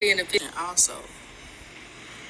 In the picture also.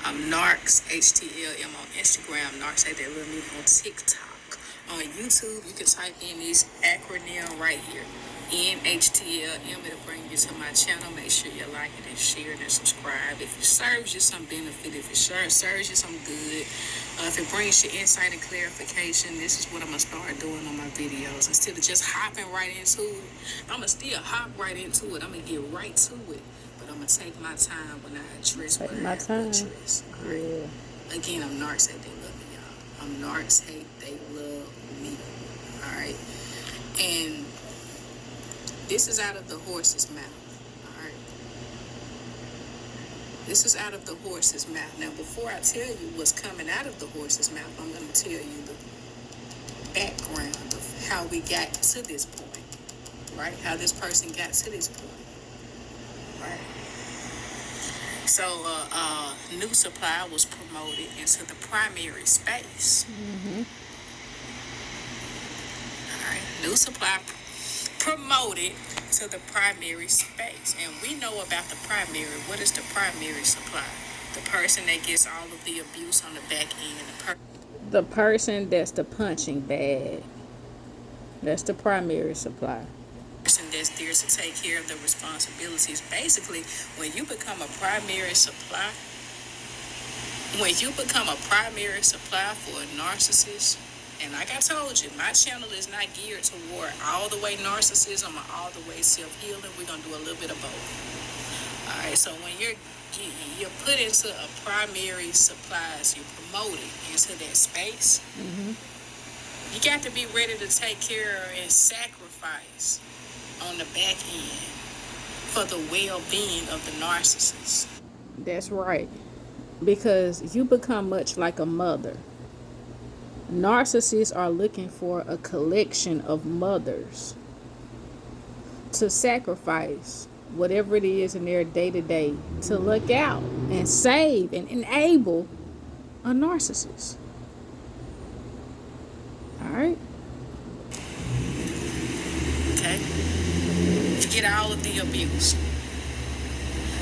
I'm NarcsHateTheyLoveMe on Instagram, NarcsHateTheyLoveMe on TikTok. On YouTube, you can type in this acronym right here. NHTLM, it'll bring you to my channel. Make sure you like it and share it and subscribe. If it serves you some benefit, if it serves you some good, if it brings you insight and clarification, this is what I'm going to start doing on my videos. Instead of just hopping right into it, I'm going to still hop right into it. I'm going to get right to it. But I'm going to take my time when I address what I have to address. Right? Again, I'm Narcs Hate They Love Me, y'all. I'm Narcs Hate They Love Me. All right? And this is out of the horse's mouth. All right? This is out of the horse's mouth. Now, before I tell you what's coming out of the horse's mouth, I'm going to tell you the background of how we got to this point. Right? How this person got to this point. Right? So, new supply was promoted into the primary space. All right, new supply promoted to the primary space, and we know about the primary. What is the primary supply? The person that gets all of the abuse on the back end. The person that's the punching bag. That's the primary supply. That's there to take care of the responsibilities. Basically, when you become a primary supply, for a narcissist, and like I told you, my channel is not geared toward all the way narcissism or all the way self-healing. We're going to do a little bit of both. All right, so when you're put into a primary supplies, you're promoted into that space, you got to be ready to take care and sacrifice on the back end for the well-being of the narcissist. That's right. Because you become much like a mother. Narcissists are looking for a collection of mothers to sacrifice whatever it is in their day-to-day to look out and save and enable a narcissist. All right? Okay? You get all of the abuse.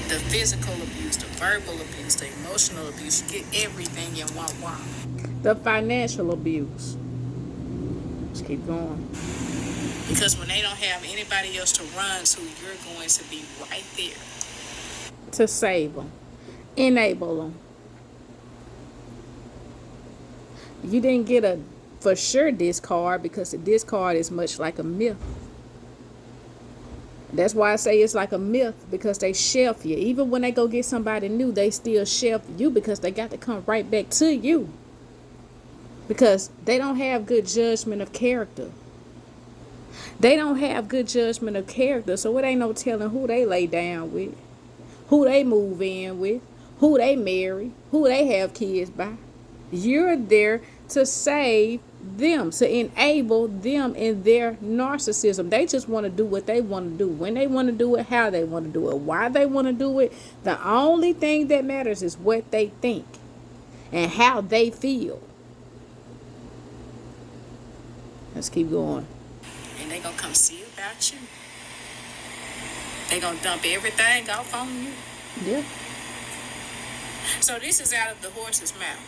The physical abuse, the verbal abuse, the emotional abuse. You get everything in one wall. The financial abuse. Let's keep going. Because when they don't have anybody else to run to, you're going to be right there. To save them. Enable them. You didn't get a for sure discard because the discard is much like a myth. That's why I say it's like a myth, because they shelf you. Even when they go get somebody new, they still shelf you because they got to come right back to you. Because they don't have good judgment of character. They don't have good judgment of character, so it ain't no telling who they lay down with, who they move in with, who they marry, who they have kids by. You're there to save them, to enable them in their narcissism. They just want to do what they want to do, when they want to do it, how they want to do it, why they want to do it. The only thing that matters is what they think and how they feel. Let's keep going. And they gonna come see about you. They gonna dump everything off on you. Yeah. So this is out of the horse's mouth.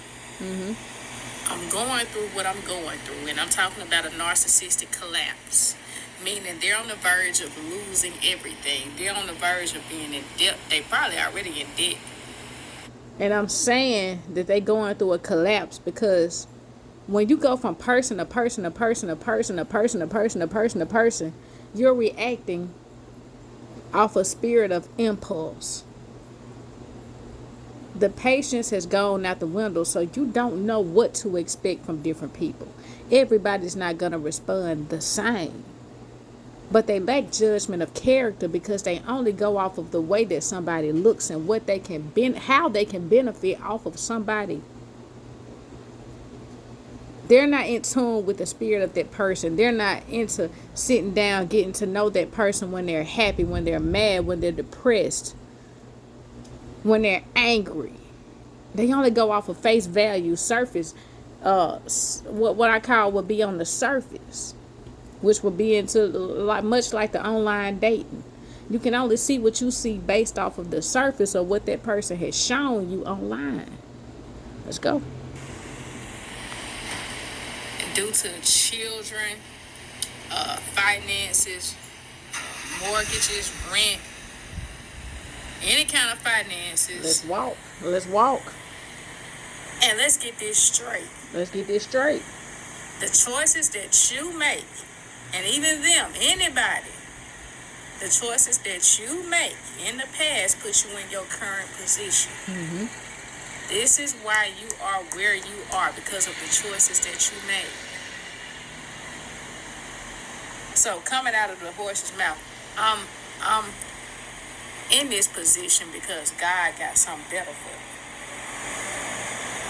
I'm going through what I'm going through, and I'm talking about a narcissistic collapse, meaning they're on the verge of losing everything. They're on the verge of being in debt. They probably already in debt. And I'm saying that they're going through a collapse because when you go from person to person to person to person to person to person to person to person, you're reacting off a spirit of impulse. The patience has gone out the window, so you don't know what to expect from different people. Everybody's not going to respond the same. But they lack judgment of character because they only go off of the way that somebody looks and what they can how they can benefit off of somebody. They're not in tune with the spirit of that person. They're not into sitting down, getting to know that person when they're happy, when they're mad, when they're depressed, when they're angry. They only go off of face value, surface, what I call would be on the surface, which would be into much like the online dating. You can only see what you see based off of the surface of what that person has shown you online. Let's go. Due to children, finances, mortgages, rent, any kind of finances. Let's walk. Let's walk. And let's get this straight. Let's get this straight. The choices that you make, and even them, anybody, the choices that you make in the past put you in your current position. Mm-hmm. This is why you are where you are, because of the choices that you made. So coming out of the horse's mouth, I'm in this position because God got something better for me.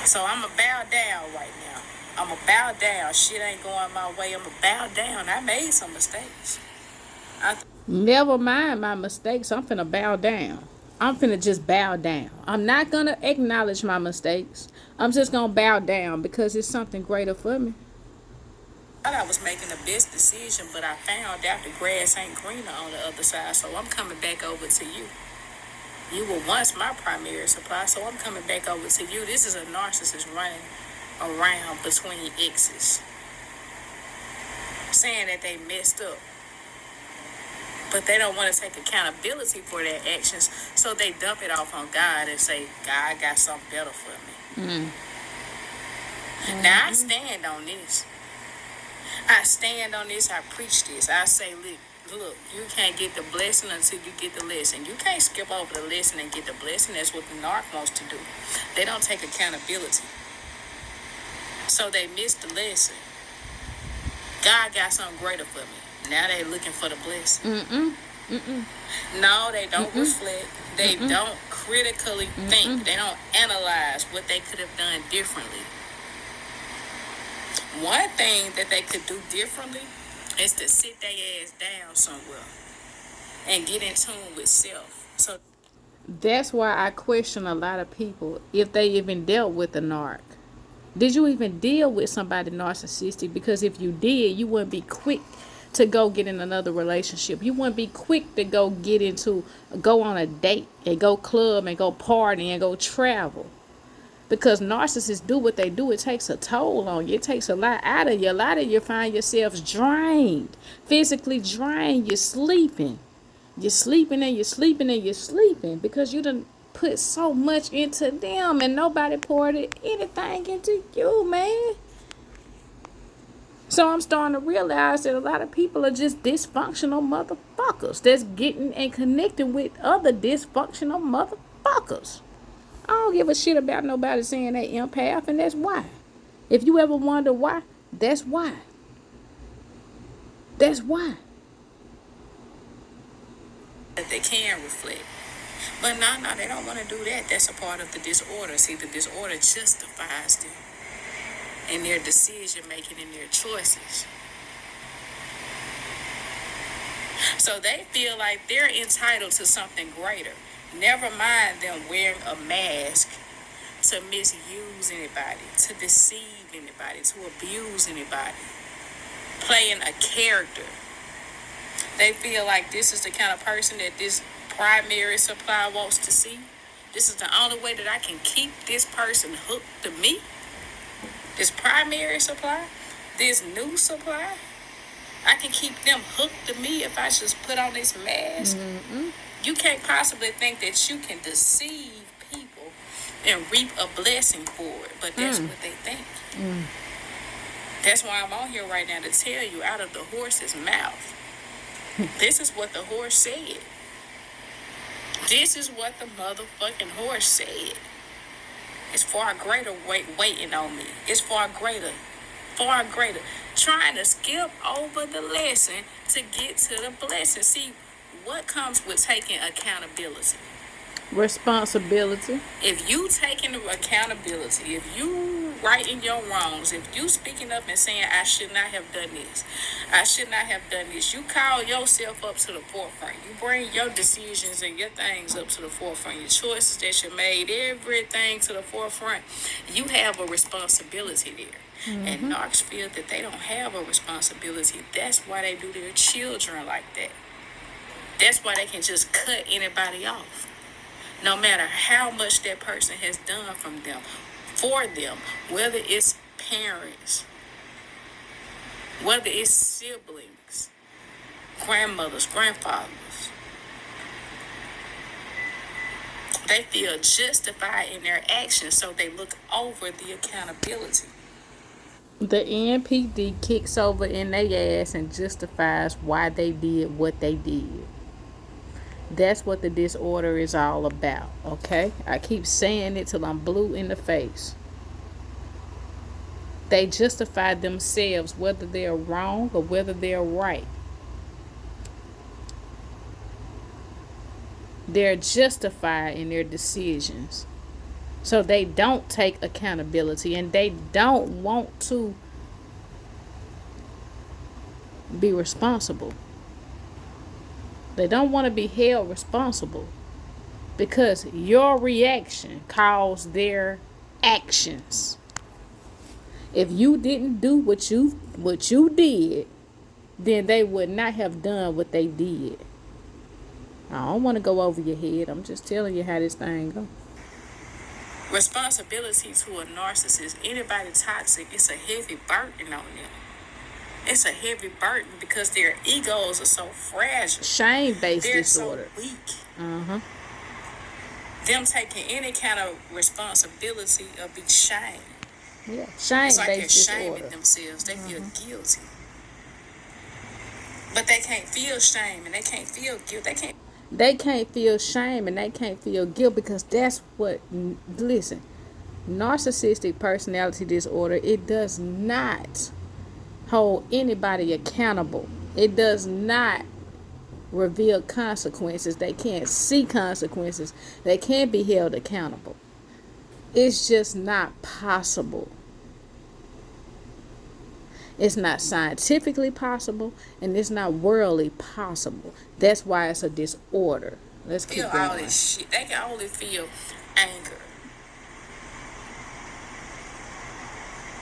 So I'm going to bow down right now. I'm going to bow down. Shit ain't going my way. I'm going to bow down. I made some mistakes. Never mind my mistakes. I'm finna bow down. I'm finna just bow down. I'm not gonna acknowledge my mistakes. I'm just gonna bow down because it's something greater for me. I thought I was making the best decision, but I found out the grass ain't greener on the other side, so I'm coming back over to you. You were once my primary supply, so I'm coming back over to you. This is a narcissist running around between exes, saying that they messed up. But they don't want to take accountability for their actions, so they dump it off on God and say, God got something better for me. Mm-hmm. Now, I stand on this. I stand on this. I preach this. I say, look, you can't get the blessing until you get the lesson. You can't skip over the lesson and get the blessing. That's what the narc wants to do. They don't take accountability. So they miss the lesson. God got something greater for me. Now they looking for the blessing. No, they don't reflect. They don't critically think. They don't analyze what they could have done differently. One thing that they could do differently is to sit their ass down somewhere and get in tune with self. So that's why I question a lot of people if they even dealt with a narc. Did you even deal with somebody narcissistic? Because if you did, you wouldn't be quick to go get in another relationship. You wouldn't be quick to go on a date and go club and go party and go travel. Because narcissists do what they do. It takes a toll on you. It takes a lot out of you. A lot of you find yourselves drained, physically drained. You're sleeping. You're sleeping and you're sleeping and you're sleeping because you done put so much into them and nobody poured anything into you, man. So I'm starting to realize that a lot of people are just dysfunctional motherfuckers that's getting and connecting with other dysfunctional motherfuckers. I don't give a shit about nobody saying they empath, and that's why. If you ever wonder why, that's why. That's why. That they can reflect. But no, they don't want to do that. That's a part of the disorder. See, the disorder justifies them in their decision making and their choices. So they feel like they're entitled to something greater. Never mind them wearing a mask to misuse anybody, to deceive anybody, to abuse anybody, playing a character. They feel like this is the kind of person that this primary supply wants to see. This is the only way that I can keep this person hooked to me. This primary supply, this new supply, I can keep them hooked to me if I just put on this mask. You can't possibly think that you can deceive people and reap a blessing for it, but that's what they think. That's why I'm on here right now to tell you out of the horse's mouth. This is what the horse said. This is what the motherfucking horse said. It's far greater waiting on me. It's far greater. Trying to skip over the lesson to get to the blessing. See, what comes with taking accountability? Responsibility. If you taking accountability, if you righting your wrongs, if you speaking up and saying, I should not have done this, you call yourself up to the forefront. You bring your decisions and your things up to the forefront, your choices that you made, everything to the forefront. You have a responsibility there. And narcs feel that they don't have a responsibility. That's why they do their children like that. That's why they can just cut anybody off. No matter how much that person has done from them, for them, whether it's parents, whether it's siblings, grandmothers, grandfathers, they feel justified in their actions, so they look over the accountability. The NPD kicks over in their ass and justifies why they did what they did. That's what the disorder is all about, okay? I keep saying it till I'm blue in the face. They justify themselves whether they're wrong or whether they're right. They're justified in their decisions. So they don't take accountability and they don't want to be responsible. They don't want to be held responsible because your reaction caused their actions. If you didn't do what you did, then they would not have done what they did. I don't want to go over your head. I'm just telling you how this thing goes. Responsibility to a narcissist, anybody toxic, it's a heavy burden on them. It's a heavy burden because their egos are so fragile. Shame-based They're disorder. so weak. Them taking any kind of responsibility will be shame. Yeah, It's like they're shame-based shaming disorder. themselves. They feel guilty. But they can't feel shame and they can't feel guilt. They can't feel shame and they can't feel guilt because that's what, listen, narcissistic personality disorder, it does not hold anybody accountable. It does not reveal consequences. They can't see consequences. They can't be held accountable. It's just not possible. It's not scientifically possible and it's not worldly possible. That's why it's a disorder. Let's keep feel going. all this shit. They can only feel anger.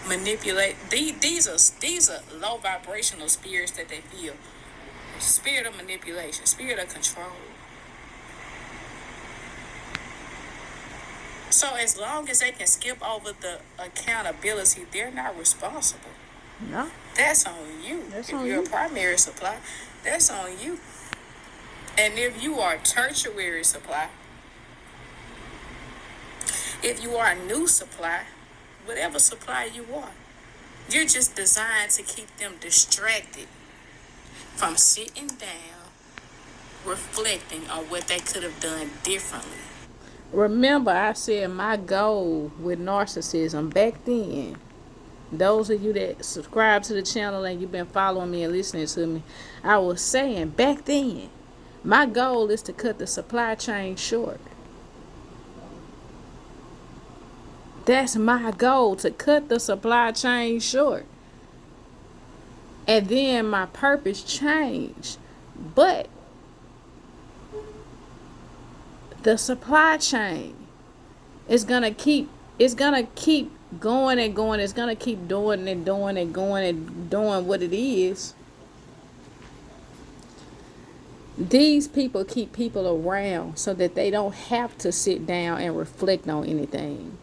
Manipulate. These are low vibrational spirits that they feel. Spirit of manipulation, spirit of control. So as long as they can skip over the accountability, they're not responsible. No, That's on you. That's if on you're you. a primary supply, that's on you. And if you are tertiary supply, if you are a new supply, whatever supply you are, you're just designed to keep them distracted from sitting down, reflecting on what they could have done differently. remember I said my goal with narcissism back then. Those of you that subscribe to the channel and you've been following me and listening to me, I was saying back then, my goal is to cut the supply chain short. That's my goal, to cut the supply chain short. And then my purpose changed. But the supply chain is gonna keep going and going. It's gonna keep doing and doing and going and doing what it is. These people keep people around so that they don't have to sit down and reflect on anything.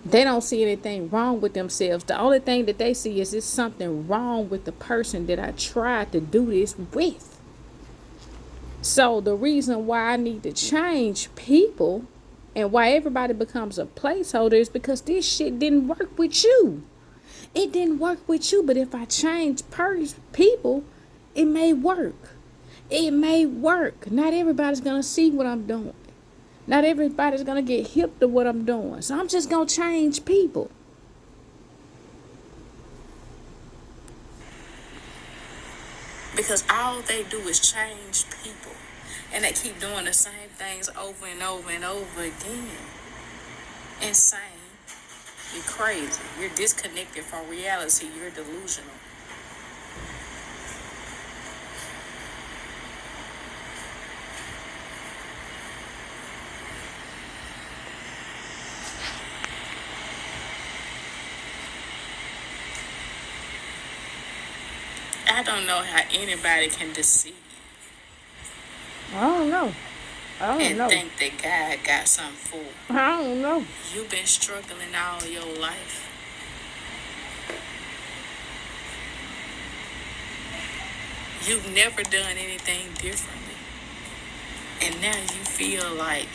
They don't see anything wrong with themselves. The only thing that they see is something wrong with the person that I tried to do this with. So the reason why I need to change people and why everybody becomes a placeholder is because this shit didn't work with you. It didn't work with you, but if I change people, it may work. It may work. Not everybody's going to see what I'm doing. Not everybody's going to get hip to what I'm doing. So I'm just going to change people. Because all they do is change people. And they keep doing the same things over and over and over again. Insane. You're crazy. You're disconnected from reality. You're delusional. I don't know how anybody can deceive. I don't know. I don't and know. think that God got something for you. I don't know. You've been struggling all your life. You've never done anything differently. And now you feel like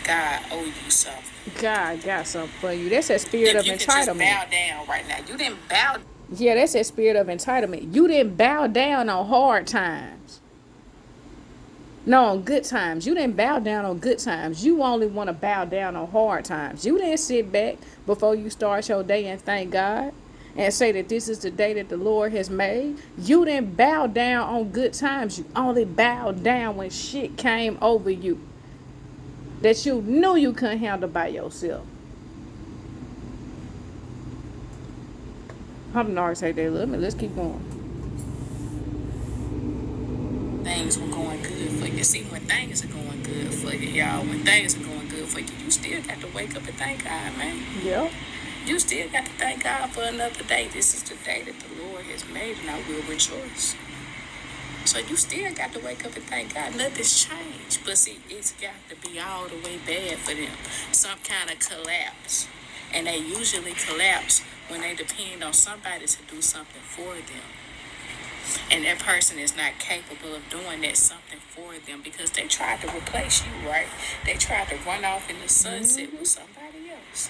God owe you something. God got something for you. That's that spirit of If you could just entitlement. bow down right now. You didn't bow. Yeah, that's that spirit of entitlement. You didn't bow down on hard times. No, on good times. You didn't bow down on good times. You only want to bow down on hard times. You didn't sit back before you start your day and thank God and say that this is the day that the Lord has made. You didn't bow down on good times. You only bowed down when shit came over you that you knew you couldn't handle by yourself. I'm NarcsHateTheyLoveMe. Let's keep going. Things were going good for you. See, when things are going good for you, y'all, when things are going good for you, you still got to wake up and thank God, man. Yep. You still got to thank God for another day. This is the day that the Lord has made, and I will rejoice. So you still got to wake up and thank God. Nothing's changed. But see, it's got to be all the way bad for them. Some kind of collapse. And they usually collapse when they depend on somebody to do something for them. And that person is not capable of doing that something for them because they tried to replace you, right? They tried to run off in the sunset with somebody else.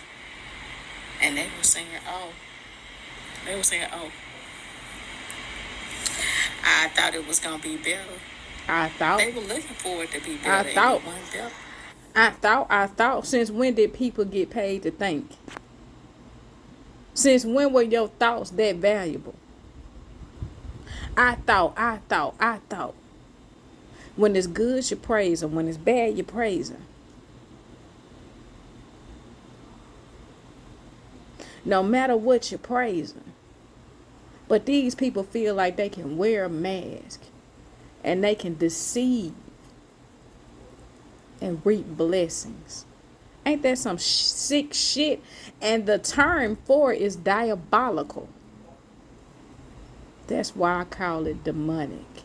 And they were saying, oh, I thought it was going to be better. They were looking for it to be better. It wasn't better. I thought. Since when did people get paid to think? Since when were your thoughts that valuable? I thought. When it's good, you praise them. When it's bad, you praise them. No matter what, you're praising. But these people feel like they can wear a mask and they can deceive and reap blessings. Ain't that some sick shit? And the term for it is diabolical. That's why I call it demonic.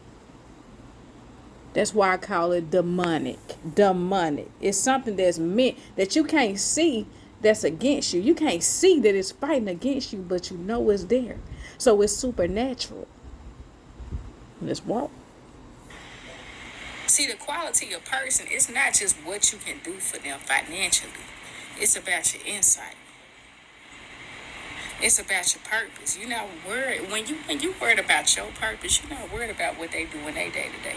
That's why I call it demonic. Demonic. It's something that's meant that you can't see that's against you. You can't see that it's fighting against you, but you know it's there. So it's supernatural. Let's walk. See, the quality of person is not just what you can do for them financially. It's about your insight. It's about your purpose. You're not worried when you worried about your purpose. You're not worried about what they do in their day to day.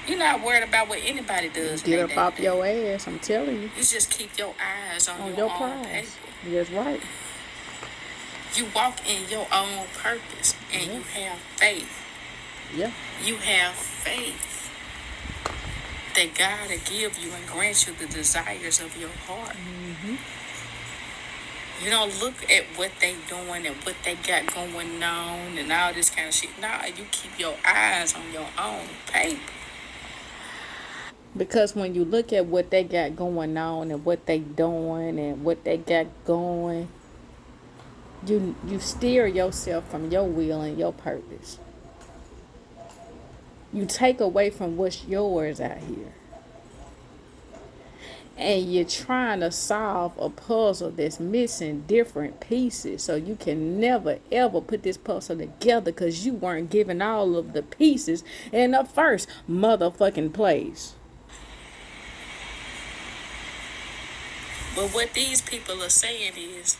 You're not worried about what anybody does. Get up off your ass. I'm telling you. You just keep your eyes on your own paper. That's right. You walk in your own purpose, and you have faith. Yeah. You have faith that God will give you and grant you the desires of your heart. Mm-hmm. You don't look at what they doing and what they got going on and all this kind of shit. Nah, you keep your eyes on your own paper. Because when you look at what they got going on and what they doing and what they got going, you steer yourself from your will and your purpose. You take away from what's yours out here. And you're trying to solve a puzzle that's missing different pieces. So you can never, ever put this puzzle together because you weren't given all of the pieces in the first motherfucking place. But what these people are saying is,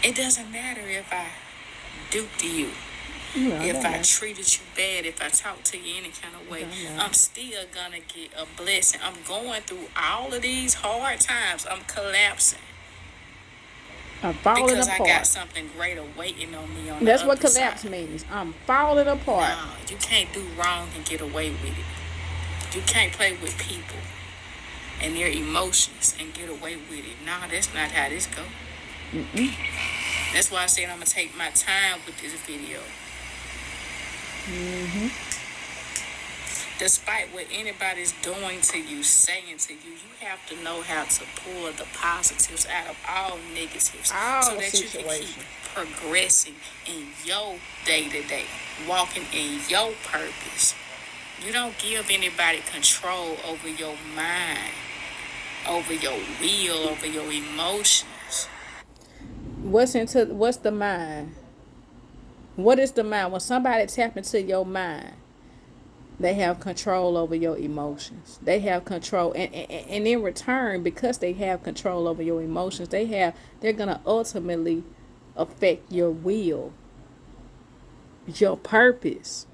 it doesn't matter if I duped you. If I treated you bad, if I talked to you any kind of way, I'm still gonna get a blessing. I'm going through all of these hard times. I'm collapsing. I'm falling because apart. I got something greater waiting on me on That's the what other collapse side. means. I'm falling apart. No, you can't do wrong and get away with it. You can't play with people and their emotions and get away with it. No, that's not how this go. That's why I said I'm gonna take my time with this video. Despite what anybody's doing to you, saying to you, you have to know how to pull the positives out of all negatives so that you can keep progressing in your day-to-day, walking in your purpose. You don't give anybody control over your mind, over your will, over your emotions. What's the mind? What is the mind? When somebody tap into your mind, they have control over your emotions. They have control, and in return, because they have control over your emotions, they're gonna ultimately affect your will, your purpose.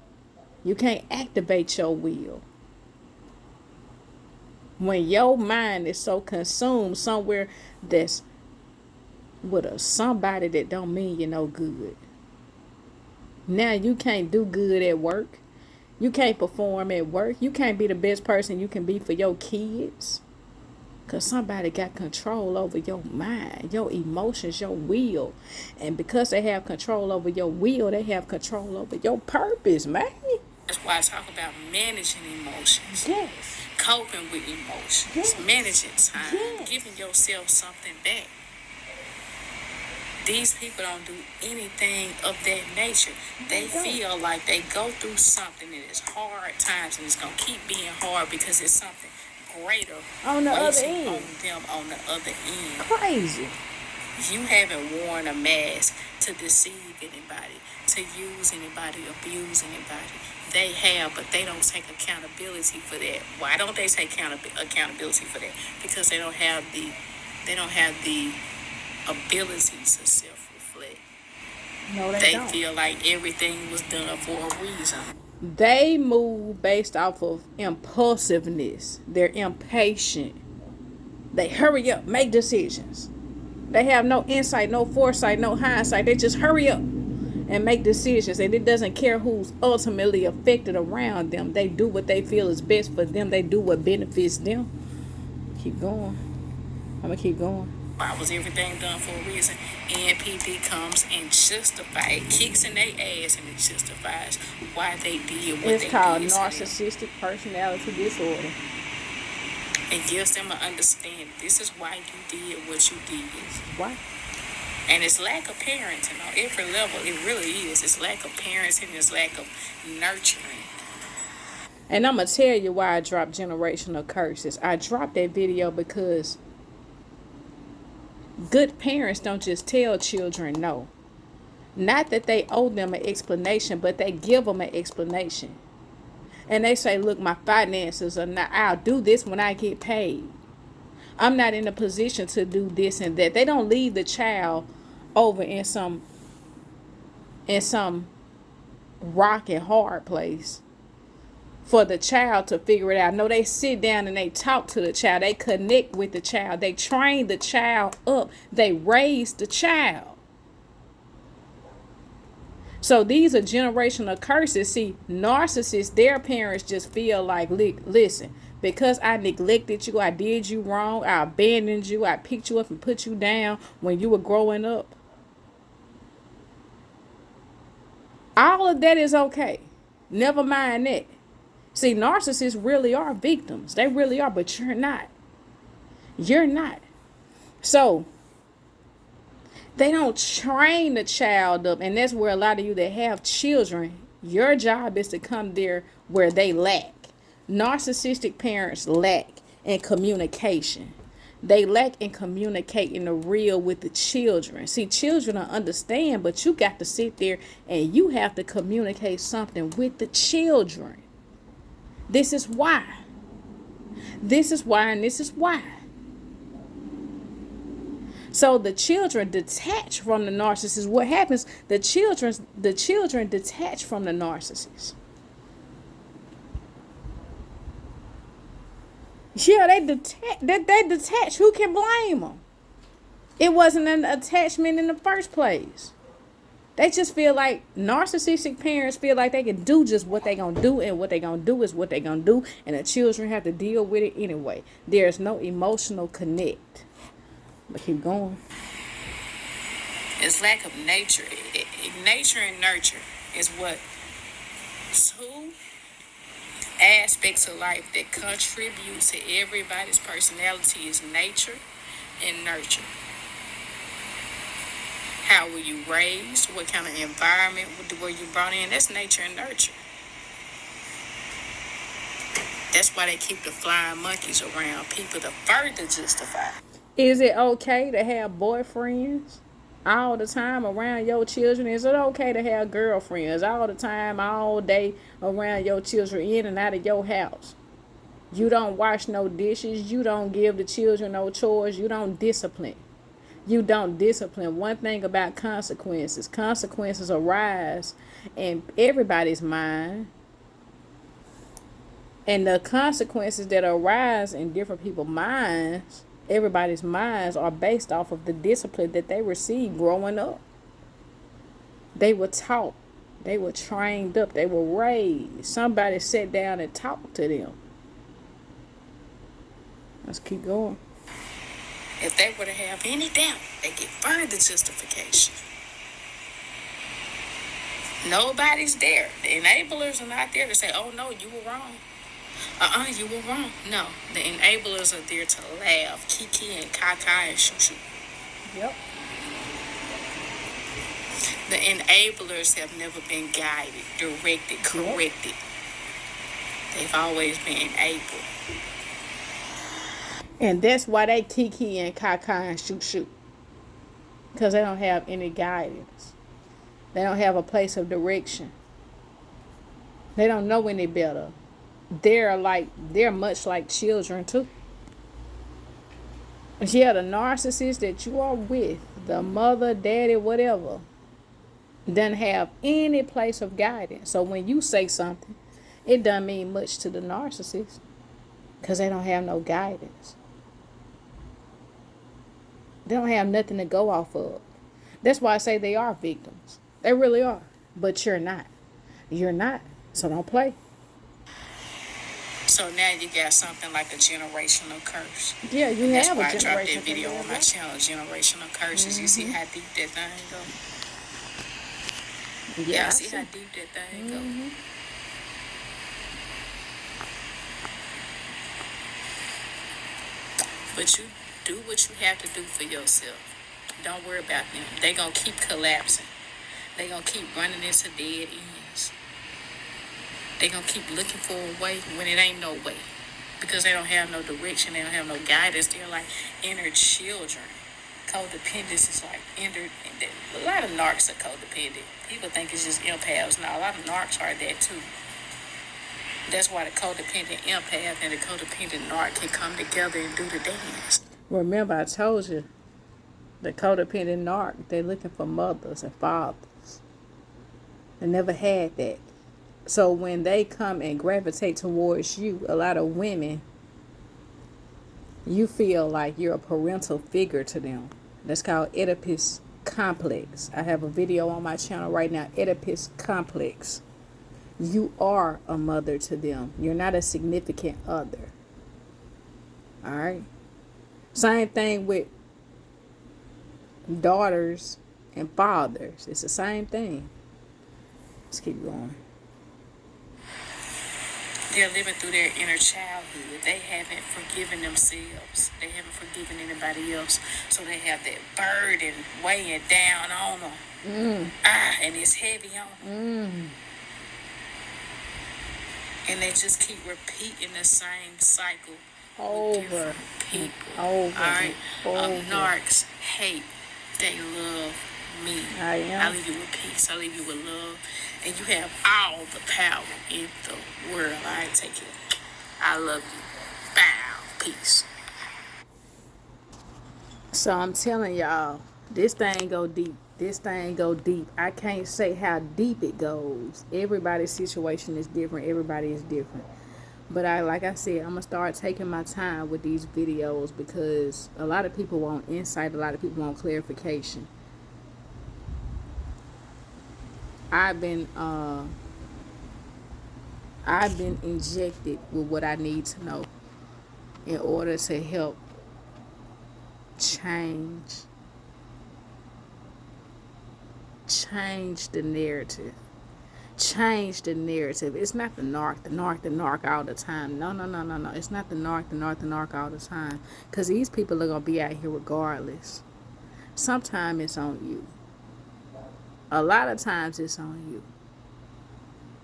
You can't activate your will when your mind is so consumed somewhere that's with somebody that don't mean you no good. Now you can't do good at work. You can't perform at work. You can't be the best person you can be for your kids. Because somebody got control over your mind, your emotions, your will. And because they have control over your will, they have control over your purpose, man. That's why I talk about managing emotions. Yes. Coping with emotions. Yes. Managing time. Yes. Giving yourself something back. These people don't do anything of that nature. They feel like they go through something that is hard times and it's going to keep being hard because it's something greater On the other waiting end. on them on the other end. Crazy. You haven't worn a mask to deceive anybody, to use anybody, abuse anybody. They have, but they don't take accountability for that. Why don't they take accountability for that? Because they don't have the ability to self-reflect. No, They don't. feel like everything was done for a reason. They move based off of impulsiveness. They're impatient. They hurry up, make decisions. They have no insight, no foresight, no hindsight. They just hurry up and make decisions. And it doesn't care who's ultimately affected around them. They do what they feel is best for them. They do what benefits them. Keep going. I'm going to keep going. Why was everything done for a reason? NPD comes and justifies, kicks in their ass, and it justifies why they did what It's they called did. narcissistic personality disorder. It gives them an understanding. This is why you did what you did. Why? And it's lack of parenting on every level. It really is. It's lack of parenting. It's lack of nurturing. And I'm going to tell you why I dropped generational curses. I dropped that video because good parents don't just tell children no. Not that they owe them an explanation, but they give them an explanation. And they say, look, my finances are not, I'll do this when I get paid. I'm not in a position to do this and that. They don't leave the child over in some rock and hard place for the child to figure it out. No, they sit down and they talk to the child. They connect with the child. They train the child up. They raise the child. So these are generational curses. See, narcissists, their parents just feel like, listen, because I neglected you, I did you wrong, I abandoned you, I picked you up and put you down when you were growing up. All of that is okay. Never mind that. See, narcissists really are victims. They really are, but you're not. You're not. So they don't train the child up, and that's where a lot of you that have children, your job is to come there where they lack. Narcissistic parents lack in communication. They lack in communicating the real with the children. See, children don't understand, but you got to sit there and you have to communicate something with the children. This is why. This is why, and this is why. So the children detach from the narcissist. What happens? The children detach from the narcissist. Yeah, they detach. Who can blame them? It wasn't an attachment in the first place. They just feel like narcissistic parents feel like they can do just what they gonna do, and what they gonna do is what they gonna do, and the children have to deal with it anyway. There's no emotional connect. But keep going. It's lack of nature. Nature and nurture is what two aspects of life that contribute to everybody's personality is nature and nurture. How were you raised? What kind of environment were you brought in? That's nature and nurture. That's why they keep the flying monkeys around people to further justify. Is it okay to have boyfriends all the time around your children? Is it okay to have girlfriends all the time, all day around your children, in and out of your house? You don't wash no dishes. You don't give the children no chores. You don't discipline. You don't discipline. One thing about consequences, consequences arise in everybody's mind. And the consequences that arise in different people's minds, everybody's minds, are based off of the discipline that they received growing up. They were taught. They were trained up. They were raised. Somebody sat down and talked to them. Let's keep going. If they were to have any doubt, they get further justification. Nobody's there. The enablers are not there to say, oh no, you were wrong. You were wrong. No, the enablers are there to laugh, kiki and kaka and shoo. Yep. The enablers have never been guided, directed, corrected. They've always been enabled. And that's why they kiki and kaka and shoot. Because they don't have any guidance. They don't have a place of direction. They don't know any better. They're much like children too. Yeah, the narcissist that you are with, the mother, daddy, whatever, doesn't have any place of guidance. So when you say something, it doesn't mean much to the narcissist because they don't have no guidance. They don't have nothing to go off of. That's why I say they are victims. They really are. But you're not. You're not. So don't play. So now you got something like a generational curse. Yeah, you That's have a why I dropped that generational video curse. on my channel, generational curses. You see how deep that thing go? Yeah, See how deep that thing go? But you do what you have to do for yourself. Don't worry about them. They gonna keep collapsing. They gonna keep running into dead ends. They gonna keep looking for a way when it ain't no way. Because they don't have no direction, they don't have no guidance. They're like inner children. Codependence is like inner. A lot of narcs are codependent. People think it's just empaths. No, a lot of narcs are that too. That's why the codependent empath and the codependent narc can come together and do the dance. Remember, I told you, the codependent narc, they're looking for mothers and fathers. They never had that. So when they come and gravitate towards you, a lot of women, you feel like you're a parental figure to them. That's called Oedipus complex. I have a video on my channel right now, Oedipus complex. You are a mother to them. You're not a significant other. All right? Same thing with daughters and fathers. It's the same thing. Let's keep going. They're living through their inner childhood. They haven't forgiven themselves. They haven't forgiven anybody else. So they have that burden weighing down on them. And it's heavy on them. And they just keep repeating the same cycle with different people. All right? Narcs hate. They love me. I leave you with peace. I leave you with love. And you have all the power in the world. I take it. I love you. Bow. Peace. So I'm telling y'all, this thing go deep. This thing go deep. I can't say how deep it goes. Everybody's situation is different. Everybody is different. But like I said, I'm going to start taking my time with these videos because a lot of people want insight. A lot of people want clarification. I've been injected with what I need to know in order to help change the narrative. Change the narrative. It's not the narc all the time. No. It's not the narc all the time. Because these people are going to be out here regardless. Sometimes it's on you. A lot of times it's on you.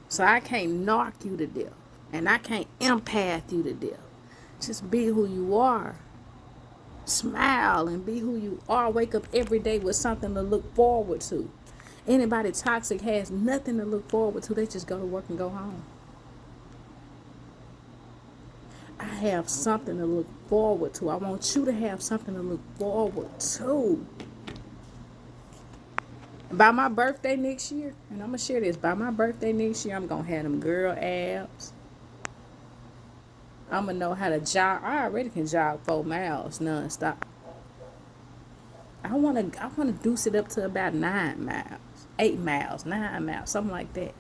So I can't narc you to death. And I can't empath you to death. Just be who you are. Smile and be who you are. Wake up every day with something to look forward to. Anybody toxic has nothing to look forward to. They just go to work and go home. I have something to look forward to. I want you to have something to look forward to. By my birthday next year, and I'm going to share this. By my birthday next year, I'm going to have them girl abs. I'm going to know how to jog. I already can jog 4 miles nonstop. I want to deuce it up to about 9 miles, 8 miles, 9 miles, something like that.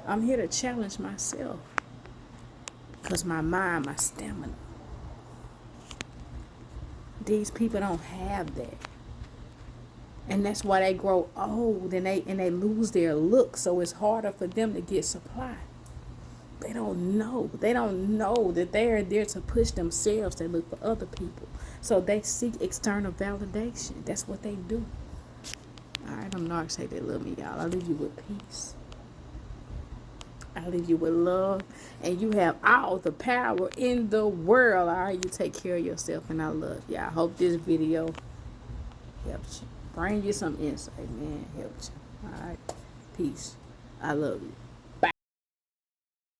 I'm here to challenge myself. Because my mind, my stamina. These people don't have that. And that's why they grow old and they lose their look. So it's harder for them to get supply. They don't know. They don't know that they're there to push themselves. They look for other people. So they seek external validation. That's what they do. Alright, I'm Narcs. Hate they love me, y'all. I leave you with peace. I leave you with love. And you have all the power in the world. Alright, you take care of yourself. And I love you. I hope this video helps you. Bring you some insight, man. Helps you. Alright. Peace. I love you.